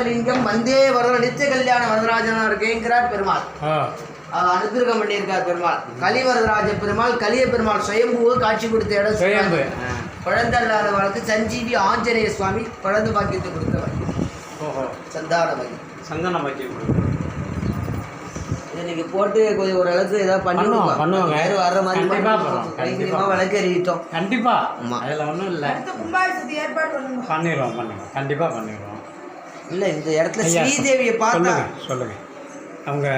வாரணலிங்கம் வந்தே வரத நித்திய கல்யாண வரதராஜனா இருக்கேங்கிறார் பெருமாள். அனுகிரகம் பண்ணியிருக்கார் பெருமாள். கலி வரதராஜ பெருமாள், கலிய பெருமாள் சுயம்புவ காட்சி கொடுத்த இடம். குழந்தை இல்லாத வளர்த்து சஞ்சீவி ஆஞ்சநேய சுவாமி குழந்தை பாக்கியத்தை கொடுத்தவர். சந்தான பாக்கியம், சந்தான பாக்கியம் இன்னைக்கு போட்டு கொஞ்சம் ஓரளவுக்கு ஏதாவது பண்ணுவாங்க. வர்ற மாதிரி விளக்கு எறிவிட்டோம். கண்டிப்பா அதில் ஒன்றும் இல்லை, பண்ணிடுவோம் கண்டிப்பாக பண்ணிடுவோம். இல்லை இந்த இடத்துல ஸ்ரீதேவியை பார்த்தா சொல்லுங்க, அவங்க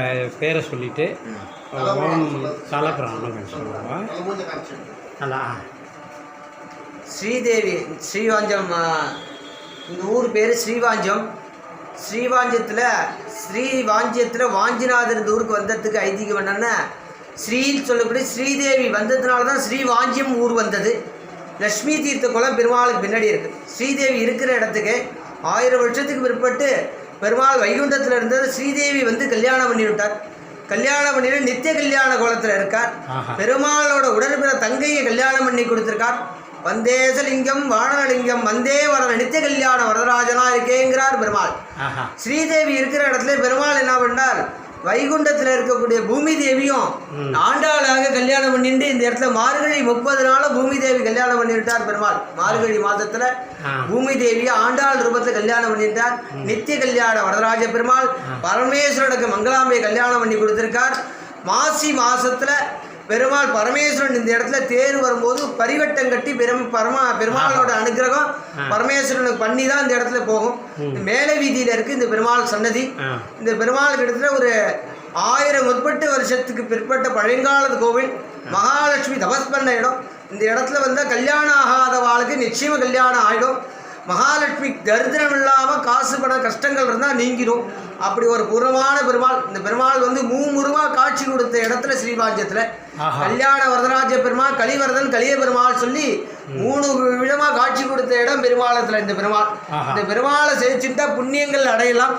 பேரை சொல்லிட்டு சாலப்பிராணம் சொல்லுவோம். ஸ்ரீதேவி ஸ்ரீவாஞ்சம், இந்த ஊர் பேர் ஸ்ரீவாஞ்சம். ஸ்ரீவாஞ்சியத்தில் வாஞ்சிநாதர் இந்த ஊருக்கு வந்ததுக்கு ஐதீகம் என்னன்னா, ஸ்ரீன்னு சொல்லக்கூடிய ஸ்ரீதேவி வந்ததுனால தான் ஸ்ரீவாஞ்சியம் ஊர் வந்தது. லக்ஷ்மி தீர்த்த குளம் பெருமாளுக்கு பின்னாடி இருக்குது. ஸ்ரீதேவி இருக்கிற இடத்துக்கு 1000 வருஷத்துக்கு பிற்பட்டு பெருமாள் வைகுண்டத்தில் இருந்தது. ஸ்ரீதேவி வந்து கல்யாணம் பண்ணிவிட்டார். கல்யாணம் பண்ணிட்டு நித்திய கல்யாண கோலத்தில் இருக்கார். பெருமாளோட உடன்பிற தங்கையை கல்யாணம் பண்ணி கொடுத்துருக்கார். வந்தேசலிங்கம் வாரணலிங்கம் வந்தே வர நித்திய கல்யாண வரதராஜனா இருக்கேங்கிறார் பெருமாள். ஸ்ரீதேவி இருக்கிற இடத்துல பெருமாள் என்ன பண்ணார், வைகுண்டத்தில் இருக்கக்கூடிய பூமி தேவியும் ஆண்டாளாக கல்யாணம் பண்ணிட்டு இந்த இடத்துல மார்கழி 30 நாள் பூமி தேவி கல்யாணம் பண்ணிவிட்டார் பெருமாள். மார்கழி மாதத்துல பூமி தேவியை ஆண்டாள் ரூபத்தில் கல்யாணம் பண்ணிட்டார். நித்திய கல்யாண வரதராஜ பெருமாள் பரமேஸ்வரனுக்கு மங்களாம்பை கல்யாணம் பண்ணி கொடுத்திருக்கார். மாசி மாசத்துல பெருமாள் பரமேஸ்வரன் இந்த இடத்துல தேர் வரும்போது பரிவட்டம் கட்டி பெருமாளோட அனுகிரகம் பரமேஸ்வரனுக்கு பண்ணி தான் இந்த இடத்துல போகும். மேல வீதியில இருக்கு இந்த பெருமாள் சன்னதி. இந்த பெருமாளுக்கு இடத்துல ஒரு 1000 முற்பட்டு வருஷத்துக்கு பிற்பட்ட பழங்காலத்து கோவில். மகாலட்சுமி தபஸ் பண்ண இடம். இந்த இடத்துல வந்தால் கல்யாணம் ஆகாதவாளுக்கு நிச்சயமா கல்யாணம் ஆகிடும். மகாலட்சுமி தரித்திரம் இல்லாமல் காசு பண கஷ்டங்கள் இருந்தால் நீங்கிடும். அப்படி ஒரு பூர்வமான பெருமாள். இந்த பெருமாள் வந்து மூமுருவா காட்சி கொடுத்த இடத்துல ஸ்ரீவாஞ்சியத்தில் கல்யாண வரதராஜ பெருமாள், கலிவரதன், கலிய பெருமாள் சொல்லி 3 விதமாக காட்சி கொடுத்த இடம் பெருமாளத்தில். இந்த பெருமாளை சேவிச்சுட்டா புண்ணியங்கள் அடையலாம்.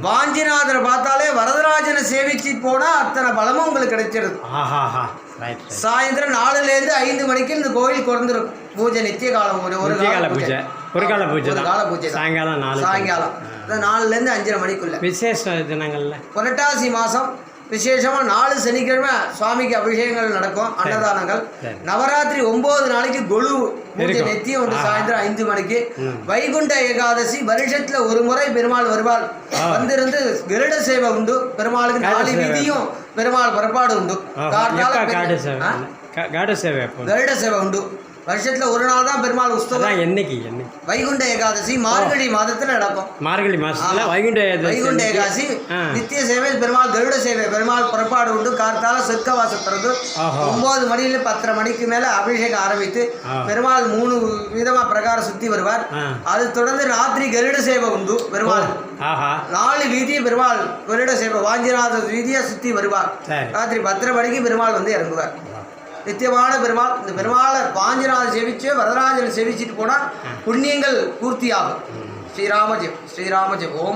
வாஞ்சிநாதரை பார்த்தாலே வரதராஜனை சேவிச்சு போனால் அத்தனை பலமும் உங்களுக்கு கிடைச்சிருது. சாயந்தரம் 4லேருந்து 5 மணிக்கு இந்த கோயில் திறந்துடும். பூஜை நித்திய காலம், ஒரு கால பூஜை சாயங்காலம் 4லேருந்து 5:30 மணிக்குள்ள. விசேஷ தினங்கள்ல புரட்டாசி மாதம் விசேஷமாக 4 சனிக்கிழமை சுவாமிக்கு அபிஷேகங்கள் நடக்கும், அன்னதானங்கள். நவராத்திரி 9 நாளைக்கு கொலு பூஜை நித்தியம் உண்டு சாயந்தரம் 5 மணிக்கு. வைகுண்ட ஏகாதசி வருஷத்துல ஒரு முறை பெருமாள் வருவாள். வந்திருந்து கருட சேவை உண்டு. பெருமாளுக்கு 4 வீதியும் பெருமாள் புறப்பாடு உண்டு. கருட சேவை உண்டு. வருஷத்துல ஒரு நாள் தான் பெருமாள் உற்சவம். என்னைக்கு வைகுண்ட ஏகாதசி மார்கழி மாதத்துல நடக்கும். மார்கழி மாசத்துல வைகுண்ட ஏகாதசி நித்திய சேவை பெருமாள் கருட சேவை பெருமாள் புறப்பாடு உண்டு. கார்த்தால சொர்க்கவாசல் திறந்து 9 மணியில 10:30 மணிக்கு மேல அபிஷேகம் ஆரம்பித்து பெருமாள் 3 விதமா பிரகாரம் சுத்தி வருவார். அது தொடர்ந்து ராத்திரி கருட சேவை உண்டு. பெருமாள் 4 வீதியை பெருமாள் கருட சேவை வாஞ்சிநாத வீதியை சுத்தி வருவார். ராத்திரி 10:30 மணிக்கு பெருமாள் வந்து இறங்குவார். நித்தியமான பெருமாள். இந்த பெருமாளை வாஞ்சிநாதர் சேவிச்சு வரதராஜனை சேவிச்சுட்டு போனால் புண்ணியங்கள் பூர்த்தியாகும். ஸ்ரீராமஜெயம் ஓம்.